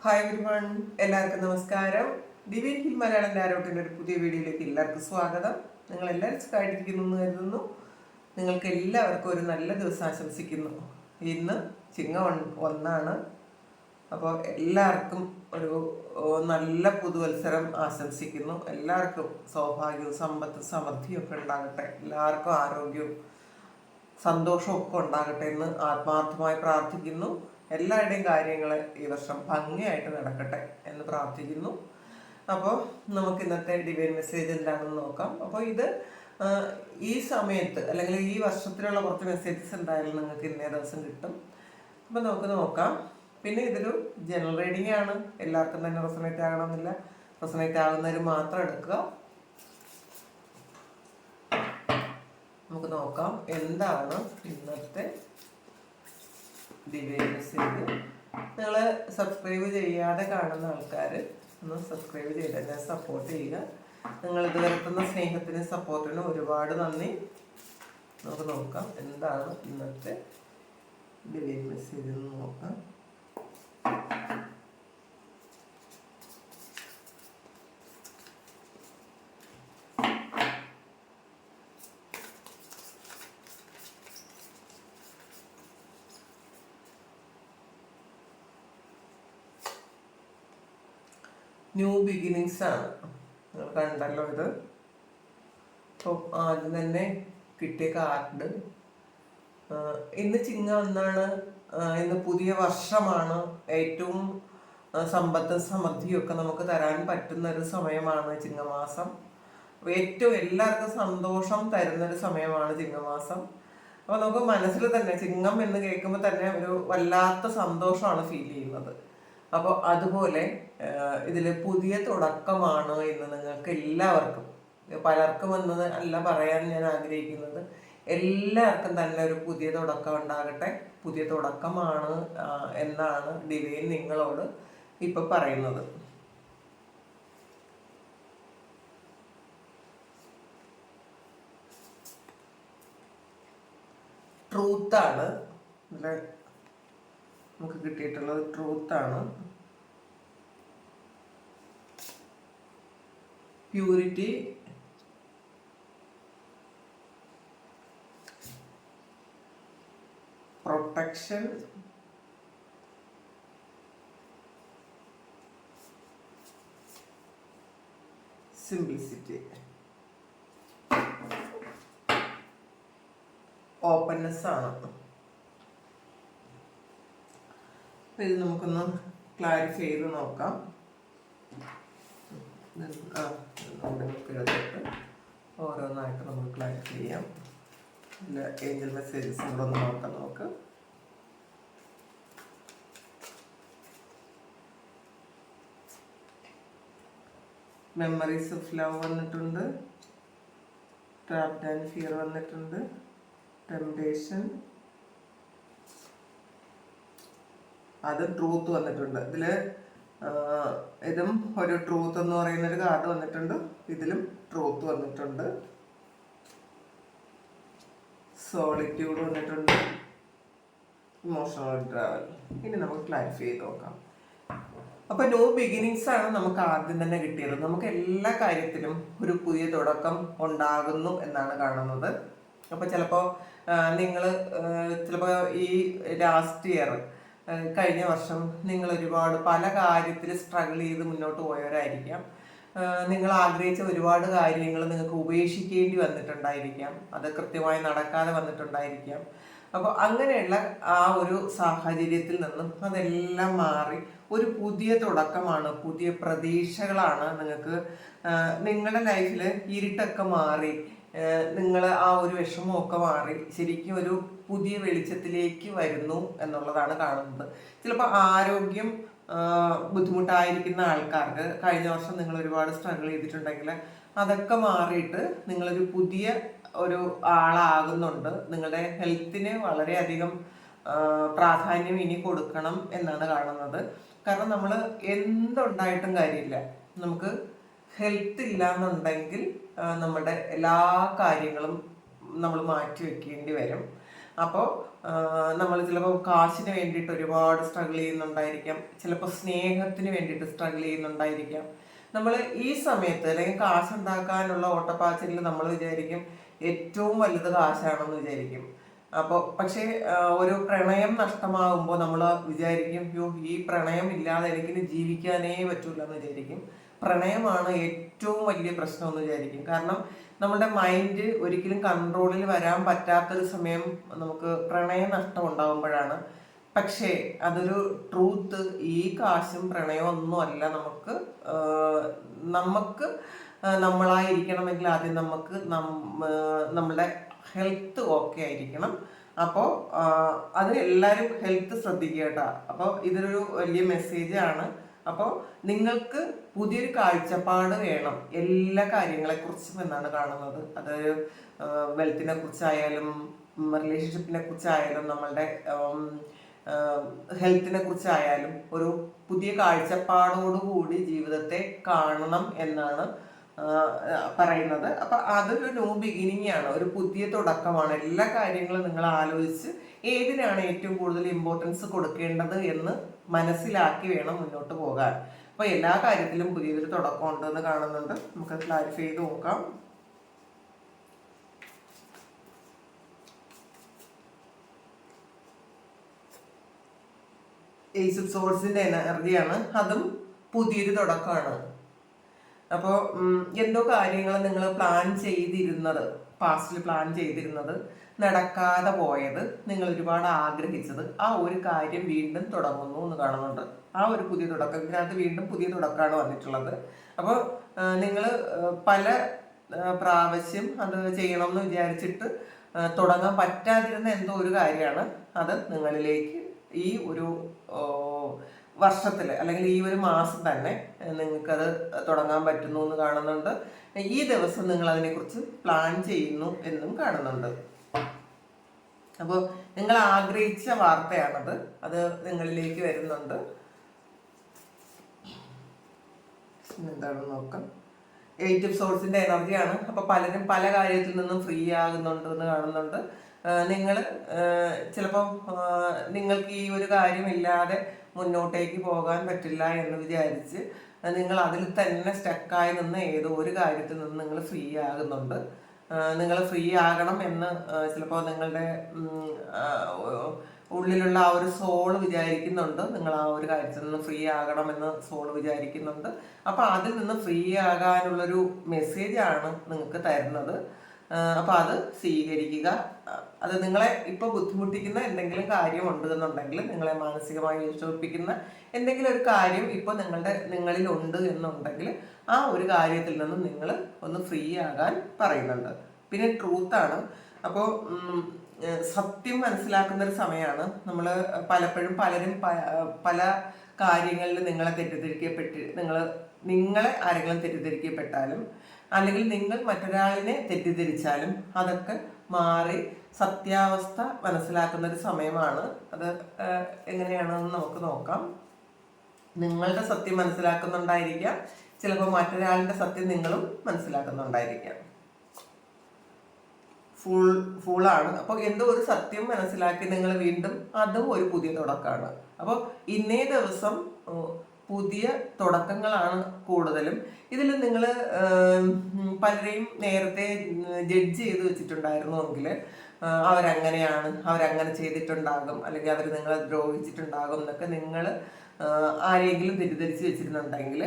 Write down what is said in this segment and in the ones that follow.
Hi everyone, എല്ലാവർക്കും നമസ്കാരം. Divine hill Malayalam ടാരോട്ടിൻ്റെ ഒരു പുതിയ വീഡിയോയിലേക്ക് എല്ലാവർക്കും സ്വാഗതം. നിങ്ങൾ എല്ലാവരും സുഖമായിട്ടിരിക്കുന്നു എന്ന് കരുതുന്നു. നിങ്ങൾക്ക് എല്ലാവർക്കും ഒരു നല്ല ദിവസം ആശംസിക്കുന്നു. ഇന്ന് ചിങ്ങം 1 അപ്പോൾ എല്ലാവർക്കും ഒരു നല്ല പുതുവത്സരം ആശംസിക്കുന്നു. എല്ലാവർക്കും സൗഭാഗ്യവും സമ്പത്തും സമൃദ്ധിയും ഒക്കെ ഉണ്ടാകട്ടെ. എല്ലാവർക്കും ആരോഗ്യവും സന്തോഷവും ഒക്കെ ഉണ്ടാകട്ടെ എന്ന് ആത്മാർത്ഥമായി പ്രാർത്ഥിക്കുന്നു. എല്ലാവരുടെയും കാര്യങ്ങൾ ഈ വർഷം ഭംഗിയായിട്ട് നടക്കട്ടെ എന്ന് പ്രാർത്ഥിക്കുന്നു. അപ്പോൾ നമുക്ക് ഇന്നത്തെ ഡിവൈൻ മെസ്സേജ് എന്താണെന്ന് നോക്കാം. അപ്പോൾ ഇത് ഈ സമയത്ത് അല്ലെങ്കിൽ ഈ വർഷത്തിലുള്ള കുറച്ച് മെസ്സേജസ് എന്തായാലും നിങ്ങൾക്ക് ഇന്നേ ദിവസം കിട്ടും. അപ്പോൾ നമുക്ക് നോക്കാം. പിന്നെ ഇതൊരു ജനറൽ റീഡിംഗ് ആണ്. എല്ലാവർക്കും തന്നെ റെസൊണേറ്റ് ആകണമെന്നില്ല. റെസൊണേറ്റ് ആകുന്നവർ മാത്രം എടുക്കുക. നമുക്ക് നോക്കാം എന്താണ് ഇന്നത്തെ ഡിവൈൻ മെസ്സേജ്. നിങ്ങൾ സബ്സ്ക്രൈബ് ചെയ്യാതെ കാണുന്ന ആൾക്കാർ ഒന്ന് സബ്സ്ക്രൈബ് ചെയ്ത് എന്നെ സപ്പോർട്ട് ചെയ്യുക. നിങ്ങൾ ഇത് വരുത്തുന്ന സ്നേഹത്തിനും സപ്പോർട്ടിനും ഒരുപാട് നന്ദി. നമുക്ക് നോക്കാം എന്താണ് ഇന്നത്തെ ഡിവൈൻ മെസ്സേജ് എന്ന് നോക്കാം. ന്യൂ ബിഗിനിങ്സ് ആണ്. നിങ്ങൾ കണ്ടല്ലോ ഇത്. അപ്പോൾ ആദ്യം തന്നെ കിട്ടിയ കാർഡ് ഇന്ന് ചിങ്ങം 1. ഇന്ന് പുതിയ വർഷമാണ്. ഏറ്റവും സമ്പത്തും സമൃദ്ധിയും ഒക്കെ നമുക്ക് തരാൻ പറ്റുന്ന ഒരു സമയമാണ് ചിങ്ങമാസം. ഏറ്റവും എല്ലാവർക്കും സന്തോഷം തരുന്നൊരു സമയമാണ് ചിങ്ങമാസം. അപ്പോൾ നമുക്ക് മനസ്സിൽ തന്നെ ചിങ്ങം എന്ന് കേൾക്കുമ്പോൾ തന്നെ ഒരു വല്ലാത്ത സന്തോഷമാണ് ഫീൽ ചെയ്യുന്നത്. അപ്പോൾ അതുപോലെ ഇതിൽ പുതിയ തുടക്കമാണ് ഇന്ന് നിങ്ങൾക്ക് എല്ലാവർക്കും. പലർക്കും എന്നത് അല്ല പറയാൻ ഞാൻ ആഗ്രഹിക്കുന്നത്, എല്ലാവർക്കും തന്നെ ഒരു പുതിയ തുടക്കം ഉണ്ടാകട്ടെ. പുതിയ തുടക്കമാണ് എന്നാണ് ഡിവൈൻ നിങ്ങളോട് ഇപ്പം പറയുന്നത്. ട്രൂത്താണ് ഇതിൽ നമുക്ക് കിട്ടിയിട്ടുള്ളത്. ട്രൂത്താണ്, പ്യൂരിറ്റി, പ്രൊട്ടക്ഷൻ, സിംപ്ലിസിറ്റി, ഓപ്പൺനെസ് ആണ്. ഇത് നമുക്കൊന്ന് ക്ലാരിഫൈ ചെയ്ത് നോക്കാം. ഓരോന്നായിട്ട് നമുക്ക് ക്ലാരിഫൈ ചെയ്യാം. ഇതിൽ ഏഞ്ചൽ മെസ്സേജസ് കൂടെ ഒന്ന് നോക്കാം. നമുക്ക് മെമ്മറീസ് ഓഫ് ലവ് വന്നിട്ടുണ്ട്, ട്രാപ്ഡ് ആൻഡ് ഫിയർ വന്നിട്ടുണ്ട്, ടെംപ്ടേഷൻ, അത് ട്രൂത്ത് വന്നിട്ടുണ്ട്. ഇതില് ഇതും ഒരു ട്രൂത്ത് എന്ന് പറയുന്ന ഒരു കാർഡ് വന്നിട്ടുണ്ട്. ഇതിലും ട്രൂത്ത് വന്നിട്ടുണ്ട്, സോളിറ്റ്യൂഡ് വന്നിട്ടുണ്ട്, ഇമോഷണൽ ട്രാവൽ. ഇനി നമുക്ക് ക്ലാരിഫൈ ചെയ്ത് നോക്കാം. അപ്പൊ ന്യൂ ബിഗിനിങ്സ് ആണ് നമുക്ക് ആദ്യം തന്നെ കിട്ടിയത്. നമുക്ക് എല്ലാ കാര്യത്തിലും ഒരു പുതിയ തുടക്കം ഉണ്ടാകുന്നു എന്നാണ് കാണുന്നത്. അപ്പൊ ചിലപ്പോൾ നിങ്ങൾ ചിലപ്പോൾ ഈ ലാസ്റ്റ് ഇയർ കഴിഞ്ഞ വർഷം നിങ്ങൾ ഒരുപാട് പല കാര്യത്തിൽ സ്ട്രഗിൾ ചെയ്ത് മുന്നോട്ട് പോയവരായിരിക്കാം. നിങ്ങൾ ആഗ്രഹിച്ച ഒരുപാട് കാര്യങ്ങൾ നിങ്ങൾക്ക് ഉപേക്ഷിക്കേണ്ടി വന്നിട്ടുണ്ടായിരിക്കാം. അത് കൃത്യമായി നടക്കാതെ വന്നിട്ടുണ്ടായിരിക്കാം. അപ്പോൾ അങ്ങനെയുള്ള ആ ഒരു സാഹചര്യത്തിൽ നിന്നും അതെല്ലാം മാറി ഒരു പുതിയ തുടക്കമാണ്, പുതിയ പ്രതീക്ഷകളാണ് നിങ്ങൾക്ക്. നിങ്ങളുടെ ലൈഫിൽ ഇരുട്ടൊക്കെ മാറി, നിങ്ങൾ ആ ഒരു വിഷമമൊക്കെ മാറി ശരിക്കും ഒരു പുതിയ വെളിച്ചത്തിലേക്ക് വരുന്നു എന്നുള്ളതാണ് കാണുന്നത്. ചിലപ്പോൾ ആരോഗ്യം ബുദ്ധിമുട്ടായിരിക്കുന്ന ആൾക്കാർക്ക് കഴിഞ്ഞ വർഷം നിങ്ങൾ ഒരുപാട് സ്ട്രഗിൾ ചെയ്തിട്ടുണ്ടെങ്കിൽ അതൊക്കെ മാറിയിട്ട് നിങ്ങളൊരു പുതിയ ഒരു ആളാകുന്നുണ്ട്. നിങ്ങളുടെ ഹെൽത്തിന് വളരെയധികം പ്രാധാന്യം ഇനി കൊടുക്കണം എന്നാണ് കാണുന്നത്. കാരണം നമ്മൾ എന്തുണ്ടായിട്ടും കാര്യമില്ല, നമുക്ക് ഹെൽത്ത് ഇല്ല എന്നുണ്ടെങ്കിൽ നമ്മുടെ എല്ലാ കാര്യങ്ങളും നമ്മൾ മാറ്റി വെക്കേണ്ടി വരും. അപ്പോൾ നമ്മൾ ചിലപ്പോൾ കാശിന് വേണ്ടിയിട്ട് ഒരുപാട് സ്ട്രഗിൾ ചെയ്യുന്നുണ്ടായിരിക്കാം, ചിലപ്പോൾ സ്നേഹത്തിന് വേണ്ടിയിട്ട് സ്ട്രഗിൾ ചെയ്യുന്നുണ്ടായിരിക്കാം. നമ്മൾ ഈ സമയത്ത് അല്ലെങ്കിൽ കാശുണ്ടാക്കാനുള്ള ഓട്ടപ്പാച്ചിലിൽ നമ്മൾ വിചാരിക്കും ഏറ്റവും വലുത് കാശാണെന്ന് വിചാരിക്കും. അപ്പോൾ പക്ഷേ ഒരു പ്രണയം നഷ്ടമാകുമ്പോൾ നമ്മൾ വിചാരിക്കും യോ ഈ പ്രണയം ഇല്ലാതെ എനിക്കിന് ജീവിക്കാനേ പറ്റൂല എന്ന് വിചാരിക്കും. പ്രണയമാണ് ഏറ്റവും വലിയ പ്രശ്നം എന്ന് വിചാരിക്കും. കാരണം നമ്മുടെ മൈൻഡ് ഒരിക്കലും കൺട്രോളിൽ വരാൻ പറ്റാത്തൊരു സമയം നമുക്ക് പ്രണയ നഷ്ടം ഉണ്ടാകുമ്പോഴാണ്. പക്ഷേ അതൊരു ട്രൂത്ത്. ഈ കാശും പ്രണയവും ഒന്നുമല്ല. നമുക്ക് നമ്മളായിരിക്കണമെങ്കിൽ ആദ്യം നമുക്ക് നമ്മുടെ ഹെൽത്ത് ഓക്കെ ആയിരിക്കണം. അപ്പോൾ അത് എല്ലാവരും ഹെൽത്ത് ശ്രദ്ധിക്കുക കേട്ടോ. അപ്പോൾ ഇതൊരു വലിയ മെസ്സേജാണ്. അപ്പോൾ നിങ്ങൾക്ക് പുതിയൊരു കാഴ്ചപ്പാട് വേണം എല്ലാ കാര്യങ്ങളെക്കുറിച്ചും എന്നാണ് കാണുന്നത്. അത് വെൽത്തിനെ കുറിച്ചായാലും റിലേഷൻഷിപ്പിനെ കുറിച്ചായാലും നമ്മളുടെ ഹെൽത്തിനെ കുറിച്ചായാലും ഒരു പുതിയ കാഴ്ചപ്പാടോടുകൂടി ജീവിതത്തെ കാണണം എന്നാണ് പറയുന്നത്. അപ്പൊ അതൊരു ന്യൂ ബിഗിനിങ് ആണ്, ഒരു പുതിയ തുടക്കമാണ്. എല്ലാ കാര്യങ്ങളും നിങ്ങൾ ആലോചിച്ച് ഏതിനാണ് ഏറ്റവും കൂടുതൽ ഇമ്പോർട്ടൻസ് കൊടുക്കേണ്ടത് എന്ന് മനസ്സിലാക്കി വേണം മുന്നോട്ട് പോകാൻ. അപ്പൊ എല്ലാ കാര്യത്തിലും പുതിയൊരു തുടക്കം ഉണ്ടെന്ന് കാണുന്നുണ്ട്. നമുക്ക് ക്ലാരിഫൈ ചെയ്ത് നോക്കാം. ഏസ് ഓഫ് സോഴ്സിന്റെ എനർജിയാണ്, അതും പുതിയൊരു തുടക്കമാണ്. അപ്പോൾ എന്തോ കാര്യങ്ങൾ നിങ്ങൾ പ്ലാൻ ചെയ്തിരുന്നത്, പാസ്റ്റിൽ പ്ലാൻ ചെയ്തിരുന്നത് നടക്കാതെ പോയത്, നിങ്ങൾ ഒരുപാട് ആഗ്രഹിച്ചത്, ആ ഒരു കാര്യം വീണ്ടും തുടങ്ങുന്നു എന്ന് കാണുന്നുണ്ട്. ആ ഒരു പുതിയ തുടക്കം, ഇതിനകത്ത് വീണ്ടും പുതിയ തുടക്കമാണ് വന്നിട്ടുള്ളത്. അപ്പോൾ നിങ്ങൾ പല പ്രാവശ്യം അത് ചെയ്യണം എന്ന് വിചാരിച്ചിട്ട് തുടങ്ങാൻ പറ്റാതിരുന്ന എന്തോ ഒരു കാര്യമാണ് അത് നിങ്ങളിലേക്ക് ഈ ഒരു വർഷത്തിൽ അല്ലെങ്കിൽ ഈ ഒരു മാസം തന്നെ നിങ്ങൾക്കത് തുടങ്ങാൻ പറ്റുന്നു എന്ന് കാണുന്നുണ്ട്. ഈ ദിവസം നിങ്ങൾ അതിനെക്കുറിച്ച് പ്ലാൻ ചെയ്യുന്നു എന്നും കാണുന്നുണ്ട്. അപ്പോൾ നിങ്ങൾ ആഗ്രഹിച്ച വാർത്തയാണത്, അത് നിങ്ങളിലേക്ക് വരുന്നുണ്ട്. എന്താണെന്ന് നോക്കാം. എയ്റ്റ് ഓഫ് സോഴ്സിന്റെ എനർജിയാണ്. അപ്പോൾ പലരും പല കാര്യത്തിൽ നിന്നും ഫ്രീ ആകുന്നുണ്ട് എന്ന് കാണുന്നുണ്ട്. നിങ്ങൾ ചിലപ്പം നിങ്ങൾക്ക് ഈ ഒരു കാര്യമില്ലാതെ മുന്നോട്ടേക്ക് പോകാൻ പറ്റില്ല എന്ന് വിചാരിച്ച് നിങ്ങൾ അതിൽ തന്നെ സ്റ്റക്കായി നിന്ന് ഏതോ ഒരു കാര്യത്തിൽ നിന്ന് നിങ്ങൾ ഫ്രീ ആകുന്നുണ്ട്. നിങ്ങൾ ഫ്രീ ആകണം എന്ന് ചിലപ്പോൾ നിങ്ങളുടെ ഉള്ളിലുള്ള ആ ഒരു സോള് വിചാരിക്കുന്നുണ്ട്. നിങ്ങൾ ആ ഒരു കാര്യത്തിൽ നിന്ന് ഫ്രീ ആകണമെന്ന് സോള് വിചാരിക്കുന്നുണ്ട്. അപ്പോൾ അതിൽ നിന്ന് ഫ്രീ ആകാനുള്ളൊരു മെസ്സേജാണ് നിങ്ങൾക്ക് തരുന്നത്. അപ്പോൾ അത് സ്വീകരിക്കുക. അത് നിങ്ങളെ ഇപ്പോൾ ബുദ്ധിമുട്ടിക്കുന്ന എന്തെങ്കിലും കാര്യമുണ്ട് എന്നുണ്ടെങ്കിൽ, നിങ്ങളെ മാനസികമായി വിഷമിപ്പിക്കുന്ന എന്തെങ്കിലും ഒരു കാര്യം ഇപ്പോൾ നിങ്ങളിലുണ്ട് എന്നുണ്ടെങ്കിൽ ആ ഒരു കാര്യത്തിൽ നിന്ന് നിങ്ങൾ ഒന്ന് ഫ്രീ ആകാൻ പറയുന്നുണ്ട്. പിന്നെ ട്രൂത്താണ്. അപ്പോൾ സത്യം മനസ്സിലാക്കുന്ന ഒരു സമയമാണ്. നമ്മൾ പലപ്പോഴും പലരും പല കാര്യങ്ങളിൽ നിങ്ങളെ ആരെങ്കിലും തെറ്റിദ്ധരിക്കപ്പെട്ടാലും അല്ലെങ്കിൽ നിങ്ങൾ മറ്റൊരാളിനെ തെറ്റിദ്ധരിച്ചാലും അതൊക്കെ മാറി സത്യാവസ്ഥ മനസ്സിലാക്കുന്ന ഒരു സമയമാണ്. അത് എങ്ങനെയാണെന്ന് നമുക്ക് നോക്കാം. നിങ്ങളുടെ സത്യം മനസ്സിലാക്കുന്നുണ്ടായിരിക്കാം, ചിലപ്പോൾ മറ്റൊരാളിന്റെ സത്യം നിങ്ങളും മനസ്സിലാക്കുന്നുണ്ടായിരിക്കാം. ഫുള്ളാണ്. അപ്പോൾ എന്തോ ഒരു സത്യം മനസ്സിലാക്കി നിങ്ങൾ വീണ്ടും അതും ഒരു പുതിയ തുടക്കമാണ്. അപ്പോൾ ഇന്നേ ദിവസം പുതിയ തുടക്കങ്ങളാണ് കൂടുതലും. ഇതിൽ നിങ്ങൾ പലരെയും നേരത്തെ ജഡ്ജ് ചെയ്ത് വെച്ചിട്ടുണ്ടായിരുന്നുവെങ്കിൽ അവരങ്ങനെ ചെയ്തിട്ടുണ്ടാകും, അല്ലെങ്കിൽ അവർ നിങ്ങളെ ദ്രോഹിച്ചിട്ടുണ്ടാകും എന്നൊക്കെ നിങ്ങൾ ആരെങ്കിലും തെറ്റിദ്ധരിച്ച് വെച്ചിരുന്നുണ്ടെങ്കിൽ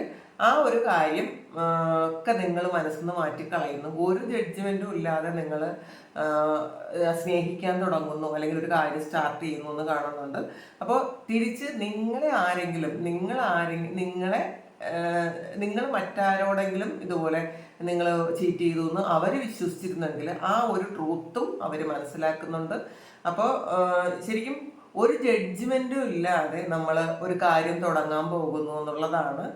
ആ ഒരു കാര്യം ഒക്കെ നിങ്ങൾ മനസ്സിൽ നിന്ന് മാറ്റിക്കളയുന്നു. ഒരു ജഡ്ജ്മെന്റും ഇല്ലാതെ നിങ്ങൾ സ്നേഹിക്കാൻ തുടങ്ങുന്നു അല്ലെങ്കിൽ ഒരു കാര്യം സ്റ്റാർട്ട് ചെയ്യുന്നു എന്ന് കാണുന്നുണ്ട്. അപ്പോൾ തിരിച്ച് നിങ്ങൾ മറ്റാരോടെങ്കിലും ഇതുപോലെ നിങ്ങൾ ചീറ്റ് ചെയ്തു എന്ന് അവർ വിശ്വസിച്ചിരുന്നെങ്കിൽ ആ ഒരു ട്രൂത്തും അവർ മനസ്സിലാക്കുന്നുണ്ട്. അപ്പോൾ ശരിക്കും ഒരു ജഡ്ജ്മെന്റും ഇല്ലാതെ നമ്മൾ ഒരു കാര്യം തുടങ്ങാൻ പോകുന്നു എന്നുള്ളതാണ്.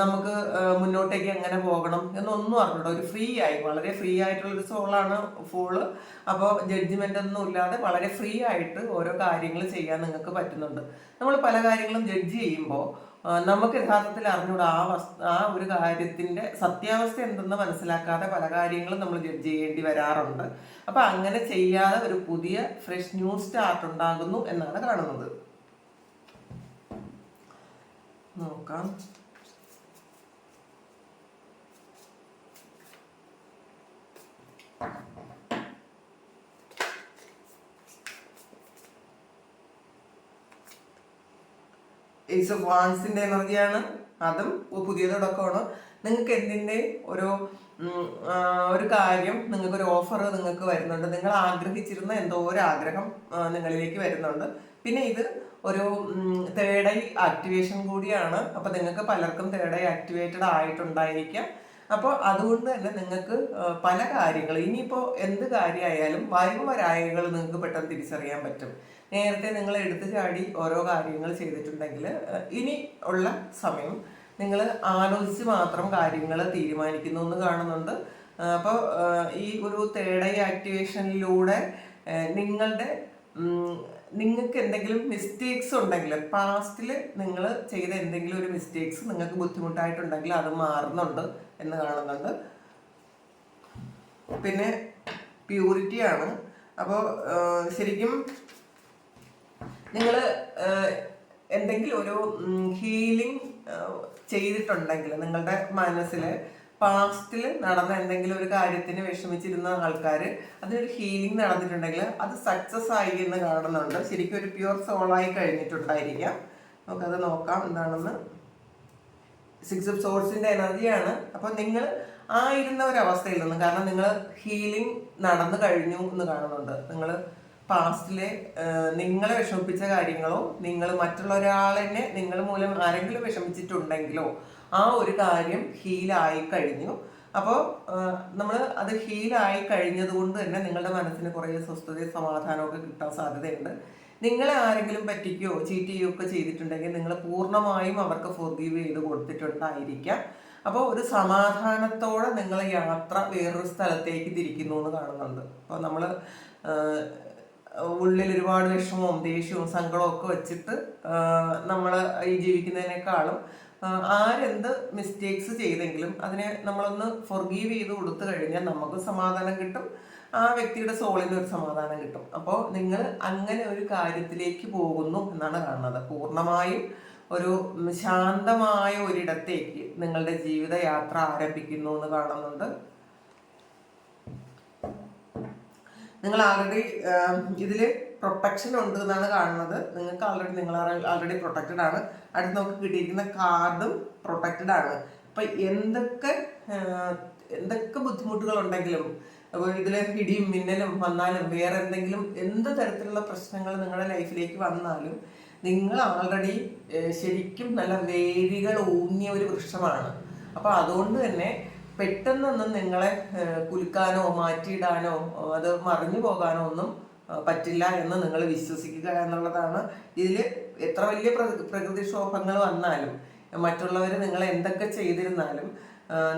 നമുക്ക് മുന്നോട്ടേക്ക് എങ്ങനെ പോകണം എന്നൊന്നും അറിഞ്ഞൂടാ. ഒരു വളരെ ഫ്രീ ആയിട്ടുള്ളൊരു സോളാണ് ഫുള്ള്. അപ്പോൾ ജഡ്ജ്മെന്റ് ഒന്നും ഇല്ലാതെ വളരെ ഫ്രീ ആയിട്ട് ഓരോ കാര്യങ്ങൾ ചെയ്യാൻ നിങ്ങൾക്ക് പറ്റുന്നുണ്ട്. നമ്മൾ പല കാര്യങ്ങളും ജഡ്ജ് ചെയ്യുമ്പോൾ നമുക്ക് യഥാർത്ഥത്തിൽ അറിഞ്ഞൂടാ ആ ഒരു കാര്യത്തിന്റെ സത്യാവസ്ഥ എന്തെന്ന് മനസ്സിലാക്കാതെ പല കാര്യങ്ങളും നമ്മൾ ജഡ്ജ് ചെയ്യേണ്ടി വരാറുണ്ട്. അപ്പൊ അങ്ങനെ ചെയ്യാതെ ഒരു പുതിയ ഫ്രഷ് ന്യൂ സ്റ്റാർട്ട് ഉണ്ടാകുന്നു എന്നാണ് കാണുന്നത്. നോക്കാം. ഏസ് ഓഫ് വാൻസിന്റെ എനർജിയാണ്. അതും പുതിയ തുടക്കമാണ്. നിങ്ങൾക്ക് എന്തിൻ്റെ ഒരു കാര്യം, നിങ്ങൾക്ക് ഒരു ഓഫർ നിങ്ങൾക്ക് വരുന്നുണ്ട്. നിങ്ങൾ ആഗ്രഹിച്ചിരുന്ന എന്തോ ഒരു ആഗ്രഹം നിങ്ങളിലേക്ക് വരുന്നുണ്ട്. പിന്നെ ഇത് ഒരു തേർഡ് ഐ ആക്ടിവേഷൻ കൂടിയാണ്. അപ്പൊ നിങ്ങൾക്ക് പലർക്കും തേർഡ് ഐ ആക്ടിവേറ്റഡ് ആയിട്ടുണ്ടായിരിക്കാം. അപ്പോൾ അതുകൊണ്ട് തന്നെ നിങ്ങൾക്ക് പല കാര്യങ്ങൾ, ഇനിയിപ്പോൾ എന്ത് കാര്യമായാലും വരായകൾ നിങ്ങൾക്ക് പെട്ടെന്ന് തിരിച്ചറിയാൻ പറ്റും. നേരത്തെ നിങ്ങൾ എടുത്തു ചാടി ഓരോ കാര്യങ്ങൾ ചെയ്തിട്ടുണ്ടെങ്കിൽ ഇനി ഉള്ള സമയം നിങ്ങൾ ആലോചിച്ച് മാത്രം കാര്യങ്ങൾ തീരുമാനിക്കുന്നു എന്ന് കാണുന്നുണ്ട്. അപ്പോൾ ഈ ഒരു തേർഡ് ഐ ആക്ടിവേഷനിലൂടെ നിങ്ങൾക്ക് എന്തെങ്കിലും മിസ്റ്റേക്സ് ഉണ്ടെങ്കിൽ, പാസ്റ്റിൽ നിങ്ങൾ ചെയ്ത എന്തെങ്കിലും ഒരു മിസ്റ്റേക്സ് നിങ്ങൾക്ക് ബുദ്ധിമുട്ടായിട്ടുണ്ടെങ്കിൽ അത് മാറുന്നുണ്ട് എന്ന് കാണുന്നുണ്ട്. പിന്നെ പ്യൂരിറ്റിയാണ്. അപ്പോൾ ശരിക്കും നിങ്ങൾ എന്തെങ്കിലും ഒരു ഹീലിംഗ് ചെയ്തിട്ടുണ്ടെങ്കിൽ, നിങ്ങളുടെ മനസ്സിൽ പാസ്റ്റിൽ നടന്ന എന്തെങ്കിലും ഒരു കാര്യത്തിന് വിഷമിച്ചിരുന്ന ആൾക്കാർ അതിനൊരു ഹീലിംഗ് നടന്നിട്ടുണ്ടെങ്കിൽ അത് സക്സസ് ആയി എന്ന് കാണുന്നുണ്ട്. ശരിക്കും ഒരു പ്യുവർ സോളായി കഴിഞ്ഞിട്ടുണ്ടായിരിക്കാം. നമുക്കത് നോക്കാം എന്താണെന്ന്. 6 ഓഫ് സോഴ്സിന്റെ എനർജിയാണ്. അപ്പം നിങ്ങൾ ആയിരുന്ന ഒരവസ്ഥയിൽ നിന്ന്, കാരണം നിങ്ങൾ ഹീലിംഗ് നടന്നു കഴിഞ്ഞു എന്ന് കാണുന്നുണ്ട്. നിങ്ങൾ പാസ്റ്റിലെ നിങ്ങളെ വിഷമിപ്പിച്ച കാര്യങ്ങളോ, നിങ്ങൾ മറ്റുള്ള ഒരാളെ നിങ്ങൾ മൂലം ആരെങ്കിലും വിഷമിച്ചിട്ടുണ്ടെങ്കിലോ ആ ഒരു കാര്യം ഹീലായി കഴിഞ്ഞു. അപ്പോൾ നമ്മൾ അത് ഹീലായി കഴിഞ്ഞത് കൊണ്ട് തന്നെ നിങ്ങളുടെ മനസ്സിന് കുറേ സ്വസ്ഥതയും സമാധാനമൊക്കെ കിട്ടാൻ സാധ്യതയുണ്ട്. നിങ്ങളെ ആരെങ്കിലും പറ്റിക്കുകയോ ചീറ്റ് ചെയ്യുകയോ ഒക്കെ ചെയ്തിട്ടുണ്ടെങ്കിൽ നിങ്ങൾ പൂർണ്ണമായും അവർക്ക് ഫോർഗീവ് ചെയ്ത് കൊടുത്തിട്ടുണ്ടായിരിക്കാം. അപ്പോൾ ഒരു സമാധാനത്തോടെ നിങ്ങൾ യാത്ര വേറൊരു സ്ഥലത്തേക്ക് തിരിക്കുന്നു എന്ന് കാണുന്നുണ്ട്. അപ്പോൾ നമ്മൾ ഉള്ളിൽ ഒരുപാട് വിഷമവും ദേഷ്യവും സങ്കടവും ഒക്കെ വെച്ചിട്ട് നമ്മൾ ഈ ജീവിക്കുന്നതിനേക്കാളും ആരെന്ത് മിസ്റ്റേക്സ് ചെയ്തെങ്കിലും അതിനെ നമ്മളൊന്ന് ഫൊർഗീവ് ചെയ്ത് കൊടുത്തു കഴിഞ്ഞാൽ നമുക്ക് സമാധാനം കിട്ടും, ആ വ്യക്തിയുടെ സോളിന് ഒരു സമാധാനം കിട്ടും. അപ്പോൾ നിങ്ങൾ അങ്ങനെ ഒരു കാര്യത്തിലേക്ക് പോകുന്നു എന്നാണ് കാണുന്നത്. പൂർണ്ണമായും ഒരു ശാന്തമായ ഒരിടത്തേക്ക് നിങ്ങളുടെ ജീവിതയാത്ര ആരംഭിക്കുന്നു എന്ന് കാണുന്നുണ്ട്. നിങ്ങൾ ആൾറെഡി ഇതിൽ പ്രൊട്ടക്ഷൻ ഉണ്ട് എന്നാണ് കാണുന്നത്. നിങ്ങൾ ആൾറെഡി പ്രൊട്ടക്റ്റഡ് ആണ്. അടുത്ത് നമുക്ക് കിട്ടിയിരിക്കുന്ന കാർഡും പ്രൊട്ടക്റ്റഡ് ആണ്. അപ്പം എന്തൊക്കെ ബുദ്ധിമുട്ടുകൾ ഉണ്ടെങ്കിലും, അപ്പോൾ ഇതിൽ ഇടിയും മിന്നലും വന്നാലും വേറെ എന്ത് തരത്തിലുള്ള പ്രശ്നങ്ങൾ നിങ്ങളുടെ ലൈഫിലേക്ക് വന്നാലും നിങ്ങൾ ആൾറെഡി ശരിക്കും നല്ല വേരുകൾ ഊന്നിയ ഒരു വൃക്ഷമാണ്. അപ്പോൾ അതുകൊണ്ട് തന്നെ പെട്ടെന്നൊന്നും നിങ്ങളെ കുലുക്കാനോ മാറ്റിയിടാനോ അത് മറിഞ്ഞു പോകാനോ ഒന്നും പറ്റില്ല എന്ന് നിങ്ങൾ വിശ്വസിക്കുക എന്നുള്ളതാണ്. ഇതിൽ എത്ര വലിയ പ്രകൃതിക്ഷോഭങ്ങൾ വന്നാലും മറ്റുള്ളവർ നിങ്ങളെ എന്തൊക്കെ ചെയ്തിരുന്നാലും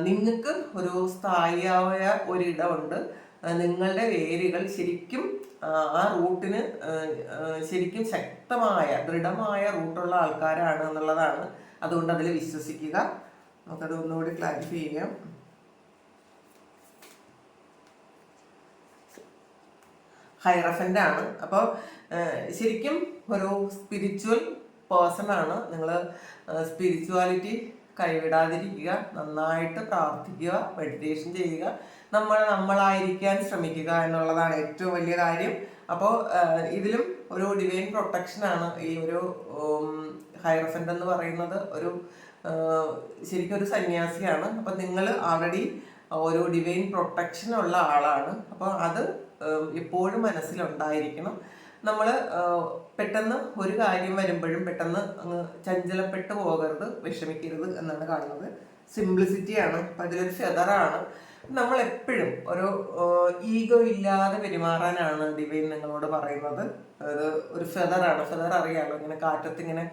നിങ്ങൾക്ക് ഒരു സ്ഥായിയായ ഒരിടമുണ്ട്. നിങ്ങളുടെ വേരുകൾ ശരിക്കും ആ റൂട്ടിന് ശരിക്കും ശക്തമായ ദൃഢമായ റൂട്ടുള്ള ആൾക്കാരാണ് എന്നുള്ളതാണ്. അതുകൊണ്ട് അതിൽ വിശ്വസിക്കുക. നമുക്കത് ഒന്നുകൂടി ക്ലാരിഫൈ ചെയ്യാം. ഹൈറഫൻ്റ് ആണ്. അപ്പോൾ ശരിക്കും ഒരു സ്പിരിച്വൽ പേഴ്സൺ ആണ് നിങ്ങൾ. സ്പിരിച്വാലിറ്റി കൈവിടാതിരിക്കുക, നന്നായിട്ട് പ്രാർത്ഥിക്കുക, മെഡിറ്റേഷൻ ചെയ്യുക, നമ്മളായിരിക്കാൻ ശ്രമിക്കുക എന്നുള്ളതാണ് ഏറ്റവും വലിയ കാര്യം. അപ്പോൾ ഇതിലും ഒരു ഡിവൈൻ പ്രൊട്ടക്ഷനാണ് ഈ ഒരു ഹൈറഫൻ്റ് എന്ന് പറയുന്നത്. ശരിക്കും ഒരു സന്യാസിയാണ്. അപ്പം നിങ്ങൾ ആൾറെഡി ഒരു ഡിവൈൻ പ്രൊട്ടക്ഷൻ ഉള്ള ആളാണ്. അപ്പോൾ അത് എപ്പോഴും മനസ്സിലുണ്ടായിരിക്കണം. നമ്മൾ പെട്ടെന്ന് ഒരു കാര്യം വരുമ്പോഴും പെട്ടെന്ന് അങ്ങ് ചഞ്ചലപ്പെട്ടു പോകരുത്, വിഷമിക്കരുത് എന്നാണ് കാണുന്നത്. സിംപ്ലിസിറ്റിയാണ്. അപ്പം അതിലൊരു ഫെദറാണ്. നമ്മൾ എപ്പോഴും ഒരു ഈഗോ ഇല്ലാതെ പെരുമാറാനാണ് ഡിവൈൻ നിങ്ങളോട് പറയുന്നത്. അത് ഒരു ഫെദറാണ്. ഫെദർ അറിയാമല്ലോ, ഇങ്ങനെ കാറ്റത്ത് ഇങ്ങനെ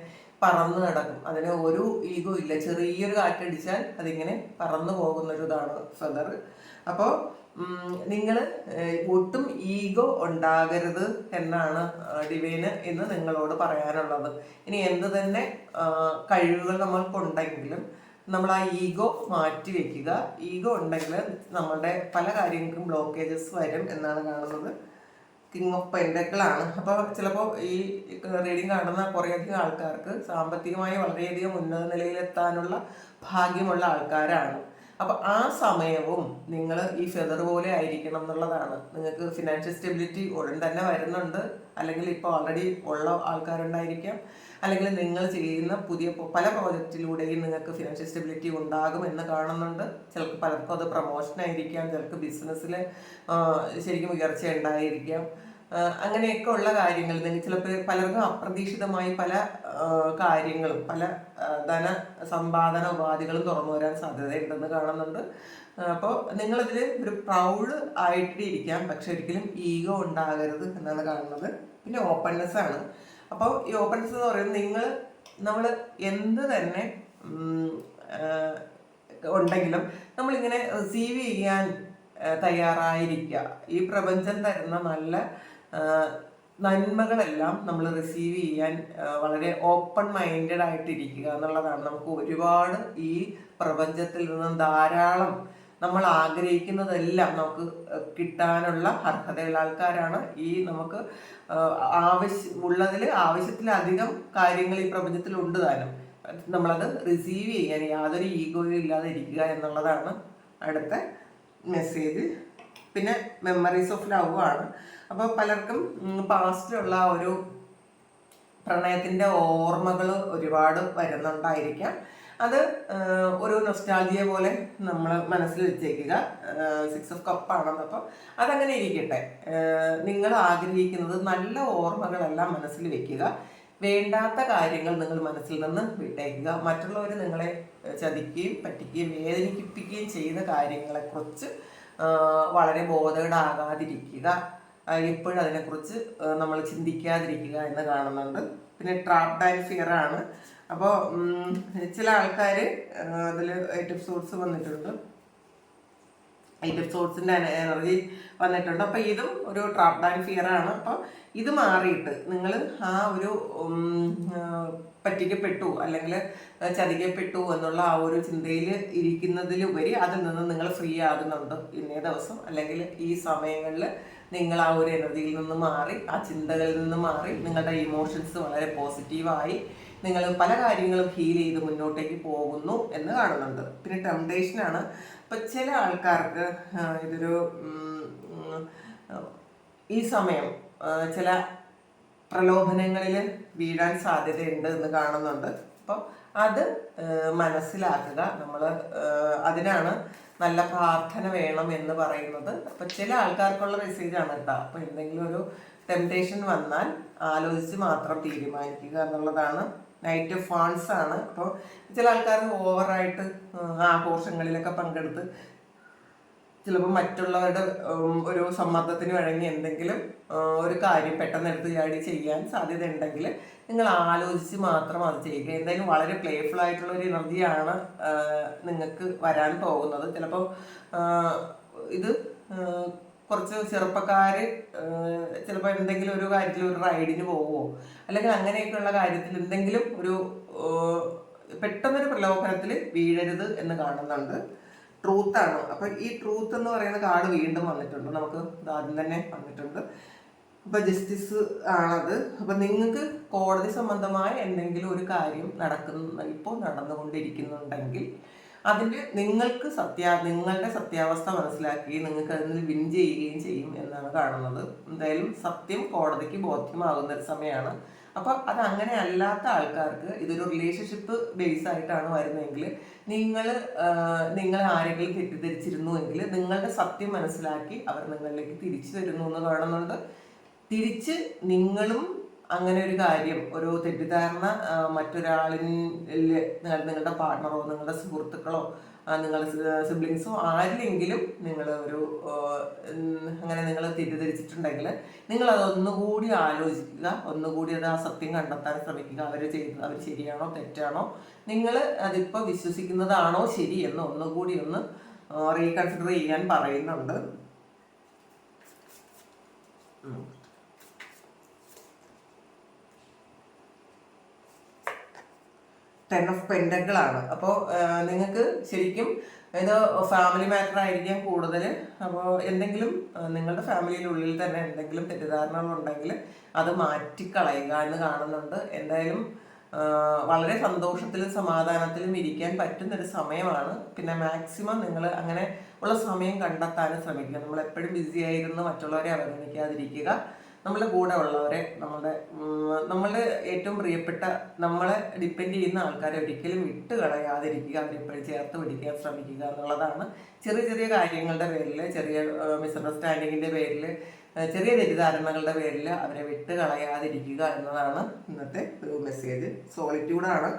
പറന്ന് കിടക്കും. അതിന് ഒരു ഈഗോ ഇല്ല. ചെറിയൊരു കാറ്റടിച്ചാൽ അതിങ്ങനെ പറന്നു പോകുന്നൊരു ഇതാണ് ഫെദർ. അപ്പോൾ നിങ്ങൾ ഒട്ടും ഈഗോ ഉണ്ടാകരുത് എന്നാണ് ഡിവൈന് ഇന്ന് നിങ്ങളോട് പറയാനുള്ളത്. ഇനി എന്ത് തന്നെ കഴിവുകൾ നമ്മൾക്കുണ്ടെങ്കിലും നമ്മൾ ആ ഈഗോ മാറ്റി വെക്കുക. ഈഗോ ഉണ്ടെങ്കിൽ നമ്മളുടെ പല കാര്യങ്ങൾക്കും ബ്ലോക്കേജസ് വരും എന്നാണ് കാണുന്നത്. കിങ് ഓഫ് പെൻഡക്കിളാണ്. അപ്പോൾ ചിലപ്പോൾ ഈ റീഡിങ് കാണുന്ന കുറേയധികം ആൾക്കാർക്ക് സാമ്പത്തികമായി വളരെയധികം ഉന്നത നിലയിലെത്താനുള്ള ഭാഗ്യമുള്ള ആൾക്കാരാണ്. അപ്പോൾ ആ സമയവും നിങ്ങൾ ഈ ഫെദർ പോലെ ആയിരിക്കണം എന്നുള്ളതാണ്. നിങ്ങൾക്ക് ഫിനാൻഷ്യൽ സ്റ്റെബിലിറ്റി ഉടൻ തന്നെ വരുന്നുണ്ട്, അല്ലെങ്കിൽ ഇപ്പോൾ ഓൾറെഡി ഉള്ള ആൾക്കാരുണ്ടായിരിക്കാം, അല്ലെങ്കിൽ നിങ്ങൾ ചെയ്യുന്ന പുതിയ പല പ്രോജക്റ്റിലൂടെയും നിങ്ങൾക്ക് ഫിനാൻഷ്യൽ സ്റ്റെബിലിറ്റി ഉണ്ടാകും എന്ന് കാണുന്നുണ്ട്. ചിലർക്ക് പലർക്കും അത് പ്രൊമോഷൻ ആയിരിക്കാം, ചിലർക്ക് ബിസിനസ്സിൽ ശരിക്കും ഉയർച്ച ഉണ്ടായിരിക്കാം. അങ്ങനെയൊക്കെ ഉള്ള കാര്യങ്ങൾ നിങ്ങൾ ചിലപ്പോൾ പലർക്കും അപ്രതീക്ഷിതമായി പല കാര്യങ്ങളും പല ധന സമ്പാദന ഉപാധികളും തുറന്നു വരാൻ സാധ്യതയുണ്ടെന്ന് കാണുന്നുണ്ട്. അപ്പോൾ നിങ്ങളതിൽ ഒരു പ്രൗഡ് ആയിട്ട് ഇരിക്കാം, പക്ഷെ ഒരിക്കലും ഈഗോ ഉണ്ടാകരുത് എന്നാണ് കാണുന്നത്. പിന്നെ ഓപ്പൺനെസ് ആണ്. അപ്പോൾ ഈ ഓപ്പൺനെസ് എന്ന് പറയുന്നത് നമ്മൾ എന്ത് തന്നെ ഉണ്ടെങ്കിലും നമ്മളിങ്ങനെ റിസീവ് ചെയ്യാൻ തയ്യാറായിരിക്കുക. ഈ പ്രപഞ്ചം തരുന്ന നല്ല നന്മകളെല്ലാം നമ്മൾ റിസീവ് ചെയ്യാൻ വളരെ ഓപ്പൺ മൈൻഡഡ് ആയിട്ടിരിക്കുക എന്നുള്ളതാണ്. നമുക്ക് ഒരുപാട് ഈ പ്രപഞ്ചത്തിൽ നിന്നും ധാരാളം നമ്മൾ ആഗ്രഹിക്കുന്നതെല്ലാം നമുക്ക് കിട്ടാനുള്ള അർഹതയുള്ള ആൾക്കാരാണ്. ഈ നമുക്ക് ആവശ്യത്തിലധികം കാര്യങ്ങൾ ഈ പ്രപഞ്ചത്തിൽ ഉണ്ട് താനും. നമ്മളത് റിസീവ് ചെയ്യാൻ യാതൊരു ഈഗോയും ഇല്ലാതെ ഇരിക്കുക എന്നുള്ളതാണ് അടുത്ത മെസ്സേജ്. പിന്നെ മെമ്മറീസ് ഓഫ് ലവ് ആണ്. അപ്പോൾ പലർക്കും പാസ്റ്റിലുള്ള ഒരു പ്രണയത്തിൻ്റെ ഓർമ്മകൾ ഒരുപാട് വരുന്നുണ്ടായിരിക്കാം. അത് ഒരു നൊസ്റ്റാൾജിയ പോലെ നമ്മൾ മനസ്സിൽ വെച്ചേക്കുക. 6 ഓഫ് കപ്പ് ആണെന്ന്. അപ്പോൾ അതങ്ങനെ ഇരിക്കട്ടെ. നിങ്ങൾ ആഗ്രഹിക്കുന്നത് നല്ല ഓർമ്മകളെല്ലാം മനസ്സിൽ വെക്കുക. വേണ്ടാത്ത കാര്യങ്ങൾ നിങ്ങൾ മനസ്സിൽ നിന്ന് വിട്ടേക്കുക. മറ്റുള്ളവർ നിങ്ങളെ ചതിക്കുകയും പറ്റിക്കുകയും വേദനിപ്പിക്കുകയും ചെയ്ത കാര്യങ്ങളെക്കുറിച്ച് വളരെ ബോധേഡാകാതിരിക്കുക. എപ്പോഴും അതിനെക്കുറിച്ച് നമ്മൾ ചിന്തിക്കാതിരിക്കുക എന്ന് കാണുന്നുണ്ട്. പിന്നെ ട്രാപ്ഡ് ആൻഡ് ഫിയർ ആണ്. അപ്പോൾ ചില ആൾക്കാർ അതിൽ 8 ഓഫ് സോർട്സ് വന്നിട്ടുണ്ട്, 8 ഓഫ് സോർട്സിൻ്റെ എനർജി വന്നിട്ടുണ്ട്. അപ്പോൾ ഇതും ഒരു ട്രാപ്ഡ് ആൻഡ് ഫിയർ ആണ്. അപ്പോൾ ഇത് മാറിയിട്ട് നിങ്ങൾ ആ ഒരു പറ്റിക്കപ്പെട്ടു അല്ലെങ്കിൽ ചതിക്കപ്പെട്ടു എന്നുള്ള ആ ഒരു ചിന്തയിൽ ഇരിക്കുന്നതിലുപരി അതിൽ നിന്ന് നിങ്ങൾ ഫ്രീ ആകുന്നുണ്ട് ഇന്നേ ദിവസം, അല്ലെങ്കിൽ ഈ സമയങ്ങളിൽ നിങ്ങൾ ആ ഒരു എനർജിയിൽ നിന്ന് മാറി, ആ ചിന്തകളിൽ നിന്ന് മാറി നിങ്ങളുടെ ഇമോഷൻസ് വളരെ പോസിറ്റീവായി നിങ്ങൾ പല കാര്യങ്ങളും ഹീൽ ചെയ്ത് മുന്നോട്ടേക്ക് പോകുന്നു എന്ന് കാണുന്നുണ്ട്. പിന്നെ ടെംപ്ടേഷനാണ്. ഇപ്പം ചില ആൾക്കാർക്ക് ഇതൊരു ഈ സമയം ചില പ്രലോഭനങ്ങളിൽ വീഴാൻ സാധ്യതയുണ്ട് എന്ന് കാണുന്നുണ്ട്. അപ്പോൾ അത് മനസ്സിലാക്കുക. നമ്മൾ അതിനാണ് നല്ല പ്രാർത്ഥന വേണം എന്ന് പറയുന്നത്. അപ്പം ചില ആൾക്കാർക്കുള്ള മെസ്സേജാണ് കേട്ടോ. അപ്പോൾ എന്തെങ്കിലും ഒരു ടെംപ്ടേഷൻ വന്നാൽ ആലോചിച്ച് മാത്രം തീരുമാനിക്കുക എന്നുള്ളതാണ്. നൈറ്റ് ഓഫ് വാൺസ് ആണ്. അപ്പോൾ ചില ആൾക്കാർ ഓവറായിട്ട് ആഘോഷങ്ങളിലൊക്കെ പങ്കെടുത്ത് ചിലപ്പോൾ മറ്റുള്ളവരുടെ ഒരു സമ്മർദ്ദത്തിന് വഴങ്ങി എന്തെങ്കിലും ഒരു കാര്യം പെട്ടെന്ന് എടുത്ത് ചാടി ചെയ്യാൻ സാധ്യത ഉണ്ടെങ്കിൽ നിങ്ങൾ ആലോചിച്ച് മാത്രം അത് ചെയ്യുക. എന്തായാലും വളരെ പ്ലേഫുൾ ആയിട്ടുള്ള ഒരു എനർജിയാണ് നിങ്ങൾക്ക് വരാൻ പോകുന്നത്. ചിലപ്പോൾ ഇത് കുറച്ച് ചെറുപ്പക്കാർ ചിലപ്പോൾ എന്തെങ്കിലും ഒരു കാര്യത്തിൽ ഒരു റൈഡിന് പോവുമോ അല്ലെങ്കിൽ അങ്ങനെയൊക്കെയുള്ള കാര്യത്തിൽ എന്തെങ്കിലും ഒരു പെട്ടെന്നൊരു പ്രലോഭനത്തിൽ വീഴരുത് എന്ന് കാണുന്നുണ്ട്. ട്രൂത്താണ്. അപ്പം ഈ ട്രൂത്ത് എന്ന് പറയുന്ന കാർഡ് വീണ്ടും വന്നിട്ടുണ്ട്. നമുക്ക് ആദ്യം തന്നെ വന്നിട്ടുണ്ട്. അപ്പം ജസ്റ്റിസ് ആണത്. അപ്പം നിങ്ങൾക്ക് കോടതി സംബന്ധമായ എന്തെങ്കിലും ഒരു കാര്യം ഇപ്പോൾ നടന്നുകൊണ്ടിരിക്കുന്നുണ്ടെങ്കിൽ അതിൻ്റെ നിങ്ങളുടെ സത്യാവസ്ഥ മനസ്സിലാക്കി നിങ്ങൾക്ക് അതിൽ വിൻ ചെയ്യുകയും ചെയ്യും എന്നാണ് കാണുന്നത്. എന്തായാലും സത്യം കോടതിക്ക് ബോധ്യമാകുന്ന ഒരു സമയമാണ്. അപ്പോൾ അത് അങ്ങനെ അല്ലാത്ത ആൾക്കാർക്ക് ഇതൊരു റിലേഷൻഷിപ്പ് ബേസ് ആയിട്ടാണ് വരുന്നതെങ്കിൽ നിങ്ങൾ ആരെങ്കിലും തെറ്റിദ്ധരിച്ചിരുന്നുവെങ്കിൽ നിങ്ങളുടെ സത്യം മനസ്സിലാക്കി അവർ നിങ്ങളിലേക്ക് തിരിച്ചു വരുന്നു എന്ന് കാണുന്നുണ്ട്. തിരിച്ച് നിങ്ങളും അങ്ങനെ ഒരു കാര്യം, ഒരു തെറ്റിദ്ധാരണ മറ്റൊരാളിൽ നിങ്ങളുടെ പാർട്ട്ണറോ നിങ്ങളുടെ സുഹൃത്തുക്കളോ നിങ്ങളുടെ സിബ്ലിങ്സോ ആരിലെങ്കിലും നിങ്ങൾ ഒരു അങ്ങനെ നിങ്ങൾ തെറ്റിദ്ധരിച്ചിട്ടുണ്ടെങ്കിൽ നിങ്ങൾ അതൊന്നുകൂടി ആലോചിക്കുക, ഒന്നുകൂടി അത് ആ സത്യം കണ്ടെത്താൻ ശ്രമിക്കുക. അവർ ശരിയാണോ തെറ്റാണോ, നിങ്ങൾ അതിപ്പോൾ വിശ്വസിക്കുന്നതാണോ ശരി എന്ന് ഒന്നുകൂടി ഒന്ന് റീകൺസിഡർ ചെയ്യാൻ പറയുന്നുണ്ട്. ടെൻ ഓഫ് പെൻഡക്കിളാണ്. അപ്പോൾ നിങ്ങൾക്ക് ശരിക്കും ഇത് ഫാമിലി മാറ്റർ ആയിരിക്കാം കൂടുതൽ. അപ്പോൾ എന്തെങ്കിലും നിങ്ങളുടെ ഫാമിലിയിലുള്ളിൽ തന്നെ എന്തെങ്കിലും തെറ്റിദ്ധാരണകൾ ഉണ്ടെങ്കിൽ അത് മാറ്റിക്കളയുക എന്ന് കാണുന്നുണ്ട്. എന്തായാലും വളരെ സന്തോഷത്തിലും സമാധാനത്തിലും ഇരിക്കാൻ പറ്റുന്നൊരു സമയമാണ്. പിന്നെ മാക്സിമം നിങ്ങൾ അങ്ങനെ ഉള്ള സമയം കണ്ടെത്താനും ശ്രമിക്കുക. നമ്മൾ എപ്പോഴും ബിസി ആയിരുന്നു മറ്റുള്ളവരെ അവഗണിക്കാതിരിക്കുക. നമ്മളുടെ കൂടെ ഉള്ളവരെ, നമ്മളുടെ ഏറ്റവും പ്രിയപ്പെട്ട നമ്മളെ ഡിപ്പെൻഡ് ചെയ്യുന്ന ആൾക്കാരെ ഒരിക്കലും വിട്ട് കളയാതിരിക്കുക. അവരെപ്പോഴും ചേർത്ത് പിടിക്കാൻ ശ്രമിക്കുക എന്നുള്ളതാണ്. ചെറിയ ചെറിയ കാര്യങ്ങളുടെ പേരിൽ, ചെറിയ മിസ്അണ്ടർസ്റ്റാൻഡിങ്ങിൻ്റെ പേരിൽ, ചെറിയ തെറ്റിദ്ധാരണകളുടെ പേരിൽ അവരെ വിട്ട് കളയാതിരിക്കുക എന്നതാണ് ഇന്നത്തെ ഒരു മെസ്സേജ്. സോളിറ്റ്യൂഡാണ്.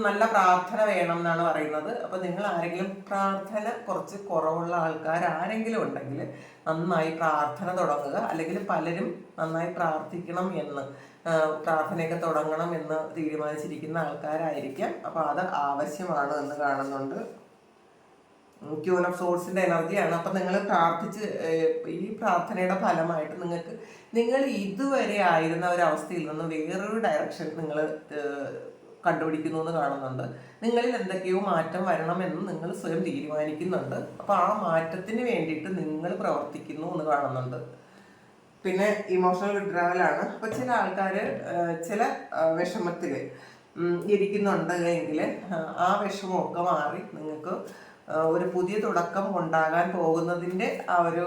നല്ല പ്രാർത്ഥന വേണം എന്നാണ് പറയുന്നത്. അപ്പോൾ നിങ്ങൾ ആരെങ്കിലും പ്രാർത്ഥന കുറച്ച് കുറവുള്ള ആൾക്കാർ ആരെങ്കിലും ഉണ്ടെങ്കിൽ നന്നായി പ്രാർത്ഥന തുടങ്ങുക. അല്ലെങ്കിൽ പലരും നന്നായി പ്രാർത്ഥിക്കണം എന്ന്, പ്രാർത്ഥനയൊക്കെ തുടങ്ങണം എന്ന് തീരുമാനിച്ചിരിക്കുന്ന ആൾക്കാരായിരിക്കാം. അപ്പോൾ അത് ആവശ്യമാണ് എന്ന് കാണുന്നുണ്ട്. ക്യൂൻ ഓഫ് സോഴ്സിന്റെ എനർജിയാണ്. അപ്പം നിങ്ങൾ പ്രാർത്ഥിച്ച് ഈ പ്രാർത്ഥനയുടെ ഫലമായിട്ട് നിങ്ങൾ ഇതുവരെ ആയിരുന്ന ഒരവസ്ഥയിൽ നിന്ന് വേറൊരു ഡയറക്ഷൻ നിങ്ങൾ കണ്ടുപിടിക്കുന്നു എന്ന് കാണുന്നുണ്ട്. നിങ്ങളിൽ എന്തൊക്കെയോ മാറ്റം വരണമെന്ന് നിങ്ങൾ സ്വയം തീരുമാനിക്കുന്നുണ്ട്. അപ്പോൾ ആ മാറ്റത്തിന് വേണ്ടിയിട്ട് നിങ്ങൾ പ്രവർത്തിക്കുന്നു എന്ന് കാണുന്നുണ്ട്. പിന്നെ ഇമോഷണൽ വിഡ്രാവലാണ്. അപ്പോൾ ചില ആൾക്കാർ ചില വിഷമത്തിൽ ഇരിക്കുന്നുണ്ട് എങ്കിൽ ആ വിഷമമൊക്കെ മാറി നിങ്ങൾക്ക് ഒരു പുതിയ തുടക്കം ഉണ്ടാകാൻ പോകുന്നതിൻ്റെ ആ ഒരു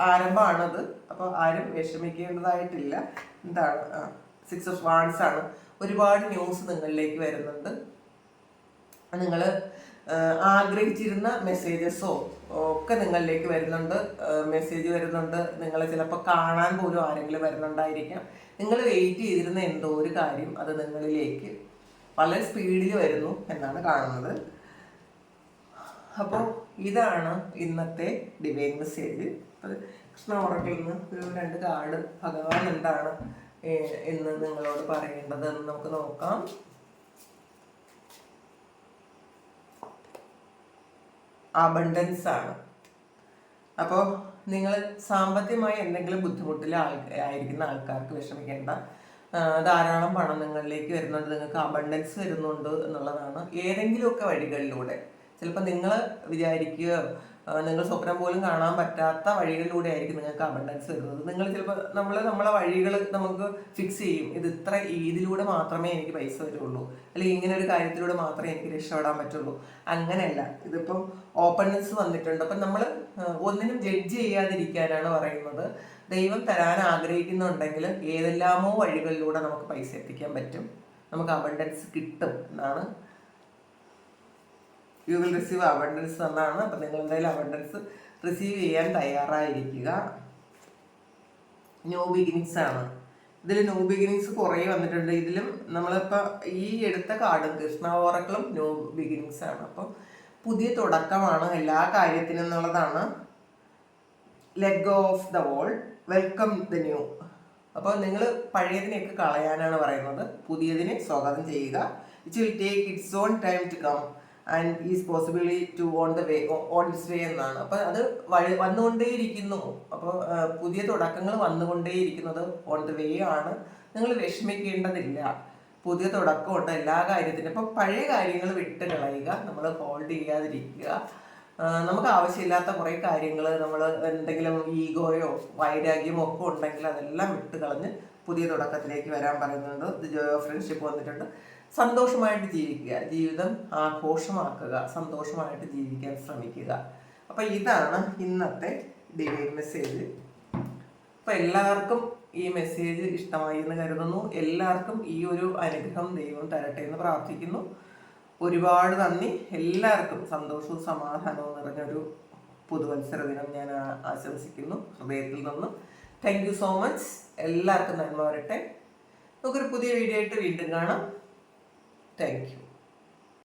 ആരംഭമാണത്. അപ്പോൾ ആരും വിഷമിക്കേണ്ടതായിട്ടില്ല. എന്താണ് 6 ഓഫ് വാൻഡ്സ് ആണ്. ഒരുപാട് ന്യൂസ് നിങ്ങളിലേക്ക് വരുന്നുണ്ട്. നിങ്ങൾ ആഗ്രഹിച്ചിരുന്ന മെസ്സേജസോ ഒക്കെ നിങ്ങളിലേക്ക് വരുന്നുണ്ട്. മെസ്സേജ് വരുന്നുണ്ട്. നിങ്ങൾ ചിലപ്പോൾ കാണാൻ പോലും ആരെങ്കിലും വരുന്നുണ്ടായിരിക്കാം. നിങ്ങൾ വെയിറ്റ് ചെയ്തിരുന്ന എന്തോ ഒരു കാര്യം അത് നിങ്ങളിലേക്ക് വളരെ സ്പീഡിൽ വരുന്നു എന്നാണ് കാണുന്നത്. അപ്പോൾ ഇതാണ് ഇന്നത്തെ ഡിവൈൻ മെസ്സേജ്. അത് കൃഷ്ണ ഓറക്കിൽ നിന്ന് ഒരു 2 കാർഡ് ഭഗവാൻ എന്താണ് എന്ന് നിങ്ങളോട് പറയേണ്ടത് എന്ന് നമുക്ക് നോക്കാം. അബണ്ടൻസ് ആണ്. അപ്പോൾ നിങ്ങൾ സാമ്പത്തികമായി എന്തെങ്കിലും ബുദ്ധിമുട്ടിൽ ആയിരിക്കുന്ന ആൾക്കാർക്ക് വിഷമിക്കേണ്ട. ധാരാളം പണം നിങ്ങളിലേക്ക് വരുന്നുണ്ട്. നിങ്ങൾക്ക് അബണ്ടൻസ് വരുന്നുണ്ട് എന്നുള്ളതാണ്. ഏതെങ്കിലുമൊക്കെ വഴികളിലൂടെ, ചിലപ്പോൾ നിങ്ങൾ വിചാരിക്കുകയോ നിങ്ങൾ സ്വപ്നം പോലും കാണാൻ പറ്റാത്ത വഴികളിലൂടെ ആയിരിക്കും നിങ്ങൾക്ക് അബണ്ടൻസ് വരുന്നത്. നിങ്ങൾ ചിലപ്പോൾ നമ്മളെ വഴികൾ നമുക്ക് ഫിക്സ് ചെയ്യും. ഇത് ഇതിലൂടെ മാത്രമേ എനിക്ക് പൈസ വരുള്ളൂ, അല്ലെങ്കിൽ ഇങ്ങനെ ഒരു കാര്യത്തിലൂടെ മാത്രമേ എനിക്ക് രക്ഷപ്പെടാൻ പറ്റുള്ളൂ. അങ്ങനെയല്ല. ഇതിപ്പം ഓപ്പൺനെസ് വന്നിട്ടുണ്ട്. അപ്പം നമ്മൾ ഒന്നിനും ജഡ്ജ് ചെയ്യാതിരിക്കാനാണ് പറയുന്നത്. ദൈവം തരാൻ ആഗ്രഹിക്കുന്നുണ്ടെങ്കിൽ ഏതെല്ലാമോ വഴികളിലൂടെ നമുക്ക് പൈസ എത്തിക്കാൻ പറ്റും. നമുക്ക് അബണ്ടൻസ് കിട്ടും എന്നാണ്. യു വിൽ റിസീവ് അബണ്ടൻസ് എന്നാണ്. അപ്പം നിങ്ങൾ എന്തായാലും അബണ്ടൻസ് റിസീവ് ചെയ്യാൻ തയ്യാറായിരിക്കുക. ന്യൂ ബിഗിനിങ്സ് ആണ്. ഇതിൽ ന്യൂ ബിഗിനിങ്സ് കുറേ വന്നിട്ടുണ്ട്. ഇതിലും നമ്മളിപ്പോൾ ഈ എടുത്ത കാർഡും കൃഷ്ണ ഓറക്കിളും ന്യൂ ബിഗിനിങ്സ് ആണ്. അപ്പം പുതിയ തുടക്കമാണ് എല്ലാ കാര്യത്തിനും എന്നുള്ളതാണ്. Let go of the old, welcome the new. അപ്പോൾ നിങ്ങൾ പഴയതിനെയൊക്കെ കളയാനാണ് പറയുന്നത്. പുതിയതിനെ സ്വാഗതം ചെയ്യുക. It will take its own time to come and is possibly to own its way എന്നാണ്. അപ്പോൾ അത് വന്നുകൊണ്ടേയിരിക്കുന്നു. അപ്പോൾ പുതിയ തുടക്കങ്ങൾ വന്നുകൊണ്ടേയിരിക്കുന്നത് ഓൺ ദ വേ ആണ്. നിങ്ങൾ വിഷമിക്കേണ്ടതില്ല. പുതിയ തുടക്കമുണ്ട് എല്ലാ കാര്യത്തിനും. അപ്പോൾ പഴയ കാര്യങ്ങൾ വിട്ട് കളയുക. നമ്മൾ ഹോൾഡ് ചെയ്യാതിരിക്കുക. നമുക്ക് ആവശ്യമില്ലാത്ത കുറേ കാര്യങ്ങൾ, നമ്മൾ എന്തെങ്കിലും ഈഗോയോ വൈരാഗ്യമോ ഒക്കെ ഉണ്ടെങ്കിൽ അതെല്ലാം വിട്ട് കളഞ്ഞ് പുതിയ തുടക്കത്തിലേക്ക് വരാൻ പറയുന്നുണ്ട്. ഇത് ജോയ് ഓഫ് ഫ്രണ്ട്ഷിപ്പ് വന്നിട്ടുണ്ട്. സന്തോഷമായിട്ട് ജീവിക്കുക, ജീവിതം ആഘോഷമാക്കുക, സന്തോഷമായിട്ട് ജീവിക്കാൻ ശ്രമിക്കുക. അപ്പം ഇതാണ് ഇന്നത്തെ ഡിവൈൻ മെസ്സേജ്. അപ്പം എല്ലാവർക്കും ഈ മെസ്സേജ് ഇഷ്ടമായി എന്ന് കരുതുന്നു. എല്ലാവർക്കും ഈ ഒരു അനുഗ്രഹം ദൈവം തരട്ടെ എന്ന് പ്രാർത്ഥിക്കുന്നു. ഒരുപാട് നന്ദി. എല്ലാവർക്കും സന്തോഷവും സമാധാനവും നിറഞ്ഞൊരു പുതുവത്സര ദിനം ഞാൻ ആശംസിക്കുന്നു ഹൃദയത്തിൽ നിന്ന്. Thank you so much. എല്ലാവർക്കും നന്മ വരട്ടെ. നമുക്കൊരു പുതിയ വീഡിയോ ആയിട്ട് വീണ്ടും കാണാം. Thank you.